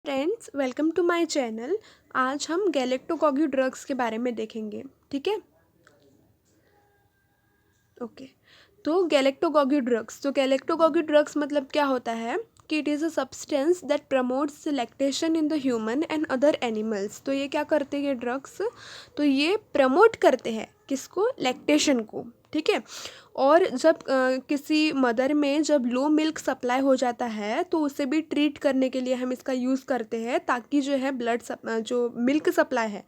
Friends, welcome to my channel. आज हम गैलेक्टोकॉगी drugs के बारे में देखेंगे। ठीक है, ओके। तो गैलेक्टोकॉगी ड्रग्स मतलब क्या होता है कि it is a substance that promotes lactation in the human and other animals. तो ये क्या करते हैं ड्रग्स? तो ये प्रमोट करते हैं किसको? लैक्टेशन को। ठीक है। और जब किसी मदर में जब लो मिल्क सप्लाई हो जाता है तो उसे भी ट्रीट करने के लिए हम इसका यूज़ करते हैं, ताकि जो है जो मिल्क सप्लाई है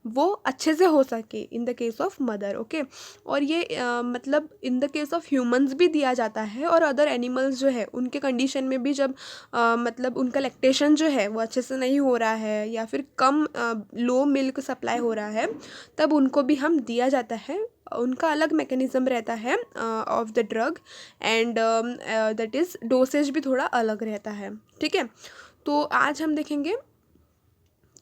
वो अच्छे से हो सके इन the case of mother. Okay. और ये मतलब इन द केस ऑफ ह्यूमंस भी दिया जाता है, और अदर एनिमल्स जो है उनके कंडीशन में भी, जब मतलब उनका लैक्टेशन जो है वो अच्छे से नहीं हो रहा है या फिर कम लो मिल्क सप्लाई हो रहा है, तब उनको भी हम दिया जाता है। उनका अलग मैकेनिज्म रहता है of the drug, and that is dosage भी थोड़ा अलग रहता है। ठीक है। तो आज हम देखेंगे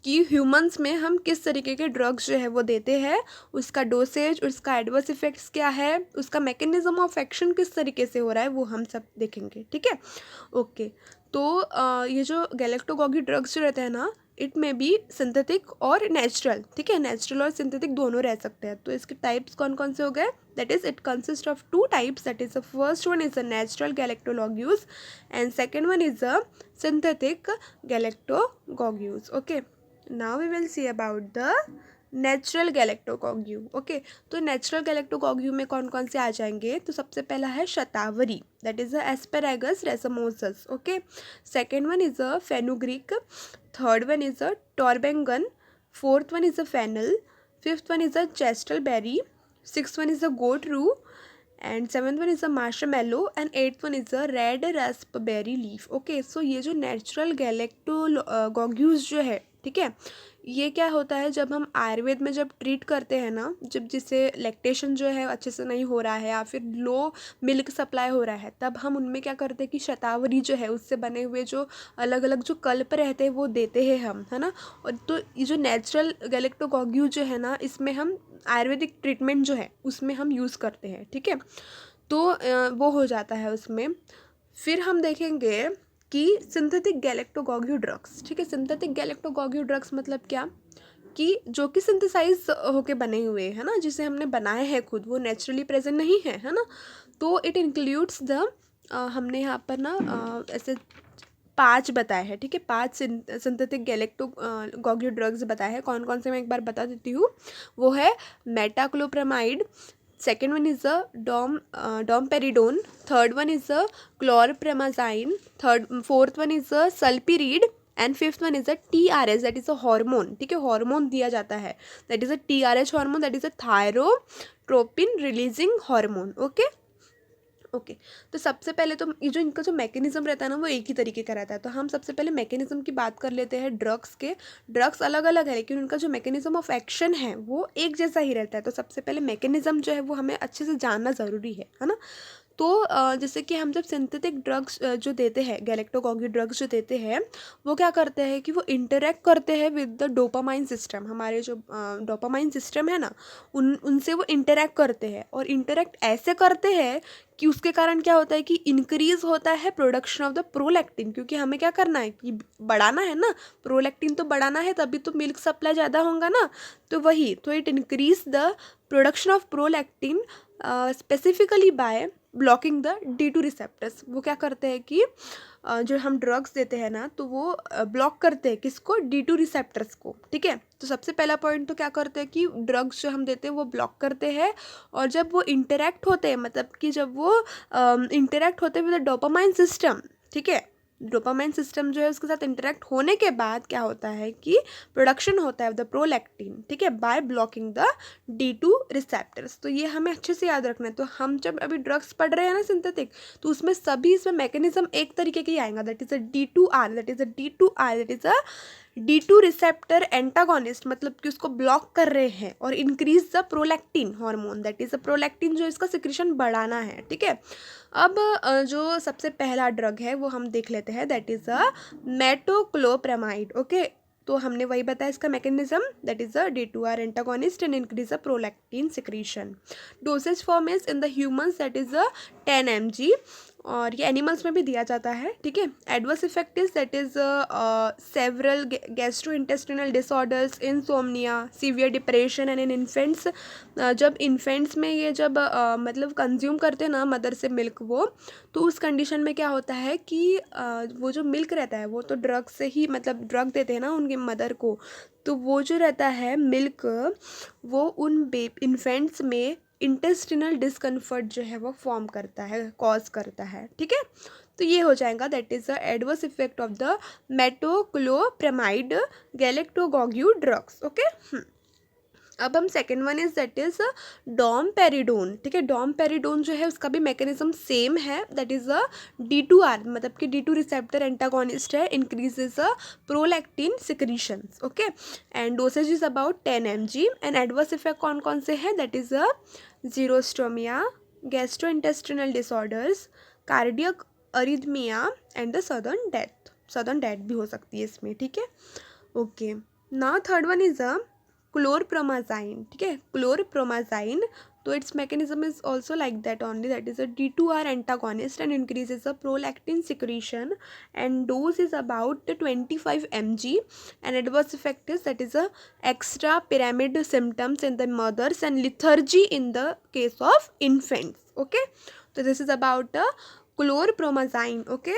कि ह्यूमंस में हम किस तरीके के ड्रग्स जो है वो देते हैं, उसका डोसेज, उसका एडवर्स इफेक्ट्स क्या है, उसका मैकेनिज्म ऑफ एक्शन किस तरीके से हो रहा है, वो हम सब देखेंगे। ठीक है, ओके। तो ये जो गैलेक्टोकॉगी ड्रग्स जो रहते हैं ना, इट में बी सिंथेटिक और नेचुरल। ठीक है, नेचुरल और सिंथेटिक दोनों रह सकते हैं। तो इसके टाइप्स कौन कौन से हो गए? That is it consist of two types. That is the first one is a natural galactagogues and second one is a synthetic galactagogues. Okay, now we will see about the natural galactagogue. Okay. तो natural galactagogue में कौन कौन से आ जाएंगे? तो सबसे पहला है shatavari, that is a asparagus racemosus. Okay. Second one is a fenugreek, third one is a torbangun, fourth one is a fennel, fifth one is a chaste berry, six one is a goat rue, and seventh one is a marshmallow, and eighth one is a red raspberry leaf. Okay. So ये जो natural गैलेक्टोगॉग्यूज जो है, ठीक है, ये क्या होता है, जब हम आयुर्वेद में जब ट्रीट करते हैं ना, जब जिसे लैक्टेशन जो है अच्छे से नहीं हो रहा है या फिर लो मिल्क सप्लाई हो रहा है, तब हम उनमें क्या करते हैं कि शतावरी जो है उससे बने हुए जो अलग अलग जो कल्प रहते हैं वो देते हैं हम, है ना। और तो ये जो नेचुरल गैलेक्टोकॉग्यू जो है ना, इसमें हम आयुर्वेदिक ट्रीटमेंट जो है उसमें हम यूज़ करते हैं। ठीक है। तो वो हो जाता है उसमें। फिर हम देखेंगे कि सिंथेटिक गैलेक्टोकॉग्यू ड्रग्स। ठीक है, सिंथेटिक गैलेक्टोकॉग्यू ड्रग्स मतलब क्या? कि जो कि सिंथेसाइज होके बने हुए हैं ना, जिसे हमने बनाए हैं खुद, वो नेचुरली प्रेजेंट नहीं है ना। तो इट इंक्लूड्स द हमने यहाँ पर ना ऐसे पांच बताए हैं। ठीक है, पांच सिंथेटिक गैलेक्टोकॉग्यू ड्रग्स बताए हैं। कौन कौन से मैं एक बार बता देती हूँ। वो है metoclopramide, second one is a domperidone, third one is a chlorpromazine, fourth one is a sulpirid, and fifth one is a TRS, that is a hormone. ठीक है, हार्मोन दिया जाता है, that is a TRH hormone, that is a thyrotropin releasing hormone. Okay. Okay. तो सबसे पहले तो ये जो इनका जो मैकेनिज्म रहता है ना, वो एक ही तरीके का रहता है। तो हम सबसे पहले मैकेनिज्म की बात कर लेते हैं ड्रग्स के। ड्रग्स अलग अलग है, लेकिन उनका जो मैकेनिज्म ऑफ एक्शन है वो एक जैसा ही रहता है। तो सबसे पहले मैकेनिज्म जो है वो हमें अच्छे से जानना ज़रूरी है ना। तो जैसे कि हम जब सिंथेटिक ड्रग्स जो देते हैं, गैलेक्टोकॉगी ड्रग्स जो देते हैं, वो क्या करते हैं कि वो इंटरेक्ट करते हैं विद द डोपामाइन सिस्टम। हमारे जो डोपामाइन सिस्टम है ना, उनसे वो इंटरेक्ट करते हैं, और इंटरेक्ट ऐसे करते हैं कि उसके कारण क्या होता है कि इंक्रीज होता है प्रोडक्शन ऑफ द प्रोलैक्टिन। क्योंकि हमें क्या करना है कि बढ़ाना है ना, प्रोलैक्टिन तो बढ़ाना है, तभी तो मिल्क सप्लाई ज़्यादा होगा ना। तो वही, तो it increase the production of prolactin specifically by blocking the D2 receptors. वो क्या करते हैं कि जो हम ड्रग्स देते हैं ना, तो वो ब्लॉक करते हैं किसको? D2 रिसेप्टर्स को। ठीक है। तो सबसे पहला पॉइंट तो क्या करते हैं कि ड्रग्स जो हम देते हैं वो ब्लॉक करते हैं, और जब वो इंटरेक्ट होते हैं, मतलब कि जब वो इंटरेक्ट होते हैं विद द डोपामाइन सिस्टम, ठीक है, डोपामाइन सिस्टम जो है उसके साथ इंटरेक्ट होने के बाद क्या होता है कि प्रोडक्शन होता है द प्रोलैक्टिन। ठीक है, by blocking the D2 receptors. तो ये हमें अच्छे से याद रखना है। तो हम जब अभी ड्रग्स पढ़ रहे हैं ना सिंथेटिक, तो उसमें सभी इसमें मैकेनिज्म एक तरीके के ही आएगा। That is a D2R, that is a D2R, that is a D2 receptor antagonist, मतलब कि उसको ब्लॉक कर रहे हैं, और increase the prolactin hormone, that is a prolactin जो इसका सिक्रीशन बढ़ाना है। ठीक है। अब जो सबसे पहला ड्रग है वो हम देख लेते हैं, that is a metoclopramide. Okay. तो हमने वही बताया इसका mechanism, that is a D2R antagonist and increase the prolactin secretion. Dosage form is in the humans, that is a 10 mg, और ये एनिमल्स में भी दिया जाता है, ठीक है। Adverse effect is that is several gastro intestinal disorders, insomnia, severe depression and in infants. जब इन्फेंट्स में ये जब मतलब कंज्यूम करते हैं ना मदर से मिल्क वो, तो उस कंडीशन में क्या होता है कि वो जो मिल्क रहता है वो तो ड्रग से ही मतलब ड्रग देते हैं ना उनके मदर को, तो वो जो रहता है मिल्क वो उन इन्फेंट्स में इंटेस्टिनल डिस्कम्फर्ट जो है वो फॉर्म करता है, कॉज करता है, ठीक है। तो ये हो जाएगा that is the adverse effect of the metoclopramide galactagogue drugs, okay. अब हम second one is that is domperidone, ठीक है। डॉमपेरिडोन जो है उसका भी मैकेनिज्म सेम है, दैट इज अ D2R, मतलब कि D2 रिसेप्टर एंटागोनिस्ट है, increases a prolactin secretions, okay. And dosage is about 10 mg। And adverse effect कौन कौन से हैं, that is a xerostomia, gastrointestinal disorders, cardiac arrhythmia and the sudden death भी हो सकती है इसमें, ठीक है, okay. Now third one is a chlorpromazine, ठीक है। क्लोरप्रोमाजाइन, तो its mechanism is also like that only, that is a D2R antagonist and increases the prolactin secretion and dose is about 25 mg। And adverse effect is that is a extra pyramid symptoms in the mothers and lethargy in the case of infants, okay. तो this is about क्लोरप्रोमाजाइन, okay.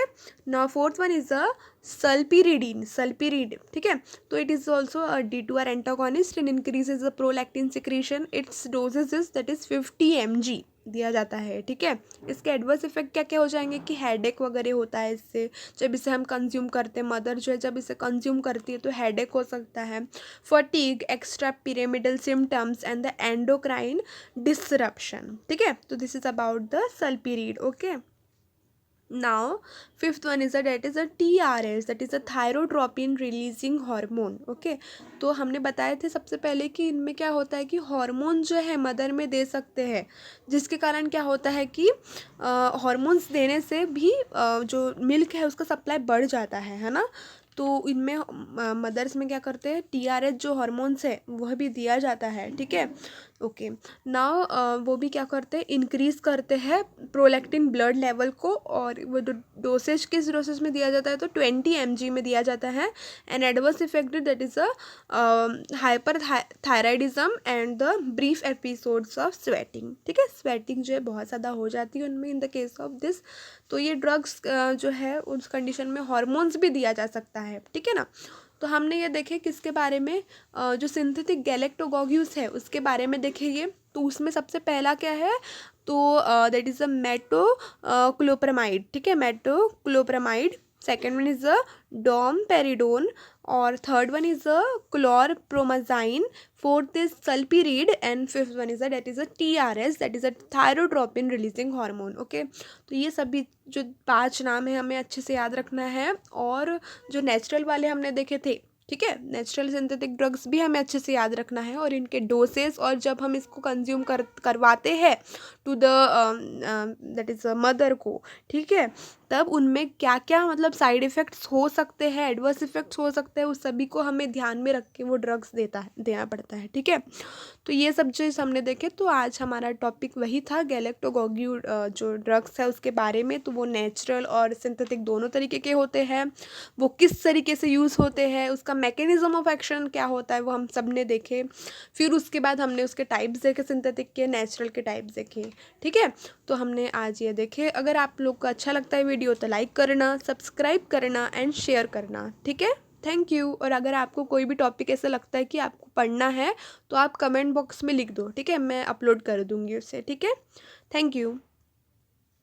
Now fourth one is a sulpiride, ठीक है। तो it is also a D2R antagonist and increases the prolactin secretion, its dosages is that is 50 mg दिया जाता है, ठीक है। इसके एडवर्स इफेक्ट क्या क्या हो जाएंगे कि हेडेक वगैरह होता है इससे, जब इसे हम कंज्यूम करते हैं, मदर जो है जब इसे कंज्यूम करती है तो हेडेक हो सकता है, fatigue, extra pyramidal symptoms and the endocrine disruption, ठीक है। तो this is about the sulpiride, okay. Now fifth one is that is a TRS, that is a thyrotropin releasing hormone, okay. तो हमने बताए थे सबसे पहले कि इनमें क्या होता है कि हार्मोन जो है मदर में दे सकते हैं, जिसके कारण क्या होता है कि हार्मोन्स देने से भी जो मिल्क है उसका सप्लाई बढ़ जाता है ना। तो इनमें मदर्स में क्या करते हैं, TRS जो हार्मोन्स है वह भी दिया जाता है, ठीक है, ओके। नाउ वो भी क्या करते हैं, इंक्रीज करते हैं प्रोलैक्टिन ब्लड लेवल को, और वो डोसेज किस डोसेज में दिया जाता है तो 20 mg में दिया जाता है। And adverse effect that is a hyper thyroidism and the brief episodes of sweating, ठीक है। स्वेटिंग जो है बहुत ज़्यादा हो जाती है उनमें इन द केस ऑफ दिस। तो ये ड्रग्स जो है उस कंडीशन में हार्मोन्स भी दिया जा सकता है, ठीक है ना। तो हमने ये देखे किसके बारे में, जो सिंथेटिक गैलेक्टोगोग्यूस है उसके बारे में देखे ये। तो उसमें सबसे पहला क्या है, तो दैट इज़ अ मेटोक्लोप्रामाइड, ठीक है, metoclopramide. Second one is a domperidone, और third one is a chlorpromazine, fourth is sulpiride, and fifth one is that is a TRS, that is a thyrotropin releasing hormone, okay. तो ये सभी जो 5 नाम है हमें अच्छे से याद रखना है, और जो नेचुरल वाले हमने देखे थे, ठीक है, नेचुरल सिंथेटिक ड्रग्स भी हमें अच्छे से याद रखना है, और इनके डोसेस, और जब हम इसको कंज्यूम करवाते हैं to the that is mother को, ठीक है, तब उनमें क्या क्या मतलब साइड इफ़ेक्ट्स हो सकते हैं, एडवर्स इफ़ेक्ट्स हो सकते हैं, उस सभी को हमें ध्यान में रख के वो ड्रग्स देना पड़ता है, ठीक है। तो ये सब चीज़ हमने देखे। तो आज हमारा टॉपिक वही था, गैलेक्टोगोग्यू जो ड्रग्स है उसके बारे में। तो वो नेचुरल और सिंथेटिक दोनों तरीके के होते हैं, वो किस तरीके से यूज़ होते हैं, उसका मैकेनिज्म ऑफ एक्शन क्या होता है वो हम सब ने देखे। फिर उसके बाद हमने उसके टाइप्स देखे, सिंथेटिक के, नेचुरल के टाइप्स देखे, ठीक है। तो हमने आज ये देखे। अगर आप लोग को अच्छा लगता है वीडियो तो लाइक करना, सब्सक्राइब करना एंड शेयर करना, ठीक है। Thank you. और अगर आपको कोई भी टॉपिक ऐसा लगता है कि आपको पढ़ना है तो आप कमेंट बॉक्स में लिख दो, ठीक है, मैं अपलोड कर दूँगी उसे, ठीक है। Thank you.